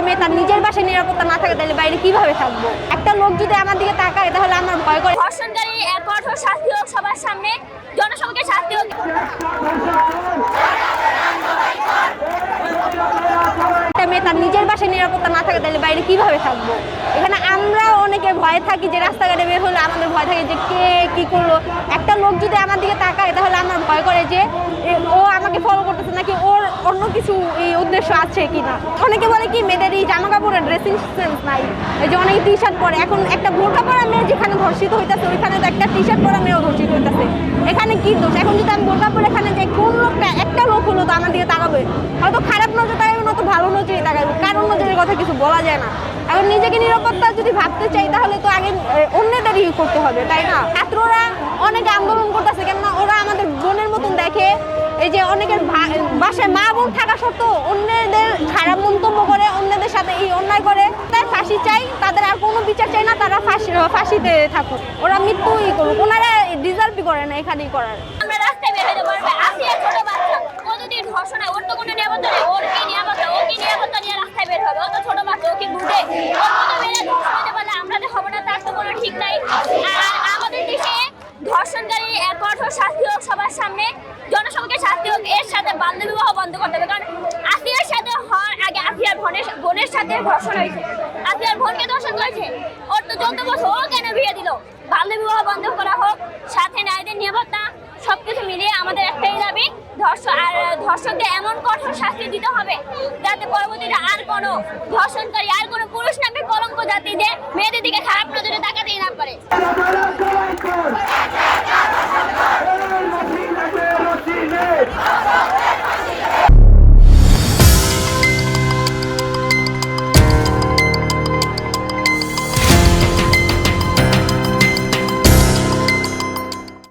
মেয়ে তার নিজের বাসায় নিরাপত্তা না থাকে তাহলে বাইরে কিভাবে থাকবো? একটা লোক যদি আমার দিকে তাকায় তাহলে আমার ভয় করে। ধর্ষণকারী কঠোর শাস্তি হোক সবার সামনে, জনসংখ্যা শাস্তি হোক। একটা মেয়ে তার নিজের বাসায় নিরাপত্তা না থাকে তাহলে বাইরে কিভাবে থাকবো? এখানে আমরা অনেকে ভয় থাকি যে রাস্তাঘাটে বের হলে আমাদের ভয় থাকে যে কে কি করলো। একটা লোক যদি আমার দিকে তাকায় তাহলে আমার ভয় করে যে ও আমাকে ফলো করতেছে নাকি ওর অন্য কিছু এই উদ্দেশ্য আছে কিনা। অনেকে বলে কি মেয়েদের এই জামা কাপড়ের ড্রেসিং সেন্স নাই, এই যে অনেকে টি শার্ট পরে। এখন একটা বোরকা পরা মেয়ে যেখানে ধর্ষিত হইতেছে ওইখানে তো একটা টি শার্ট পরা মেয়েও ধর্ষিত হইতেছে। এখানে কি দোষ? এখন যদি আমি বোরকা পরে এখানে যাই, কোন লোকটা একটা লোক হলো তো আমার দিকে তাকাবে, হয়তো খারাপ নজর তাকাবে না তো ভালো নজরে তাকাবে, কারণ নজরের কথা কিছু বলা যায় না। এখন নিজেকে নিরাপত্তা যদি ভাবতে চাই তাহলে তো আগে অন্যদেরই করতে হবে, তাই না? ছাত্ররা অনেকে আন্দোলন করতেছে, কেননা ওরা আমাদের বোনের মতন দেখে। এই যে অনেকের বাসায় মা বোন থাকা সত্ত্বেও অন্যদের খারাপ মন্তব্য করে, অন্যদের সাথে এই অন্যায় করে। তাই ফাঁসি চাই, তাদের আর কোনো বিচার চাই না, তারা ফাঁসিতে থাকুক, ওরা মৃত্যুই করুক, ওনারা ডিজার্ভই করে না এখানেই করার। আমরা রাস্তায় বের হতে পারবে, আসিয়া ছোট বাচ্চা, ও যদি ধর্ষণ হয় ওর তো কোনো নিরাপত্তা নেই। ওর কি নিরাপত্তা? ও কি নিরাপত্তা নিয়ে রাস্তায় বের হবে? ও তো ছোট বাচ্চা, ও কি বুঝে? ওর মতো মেয়েরা ধর্ষণ হতে পারলে আমরা যে হবো না তার তো কোনো ঠিক নাই। আর আমাদের দেশে ধর্ষণকারী কঠোর শাস্তি হোক সবার সামনে, জনসংখ্যা শাস্তি হোক। এর সাথে বাল্য বিবাহ বন্ধ করতে হবে, কারণ আসিয়ার সাথে হওয়ার আগে আসিয়ার বোনের সাথে ধর্ষণ হয়েছে, আসিয়ার বোনকে ধর্ষণ করেছে। ওর তো 14 বছর, ও কেন বিয়ে দিল? বাল্য বিবাহ বন্ধ করা হোক, সাথে নারীদের নিরাপত্তা, সবকিছু মিলিয়ে আমাদের একটাই দাবি, ধর্ষকদের এমন কঠোর শাস্তি দিতে হবে যাতে পরবর্তীতে আর কোনো ধর্ষণকারী আর কোনো পুরুষ নামে কলঙ্ক জাতি যে মেয়েদের দিকে খারাপ নজরে তাকাতেই না পারে।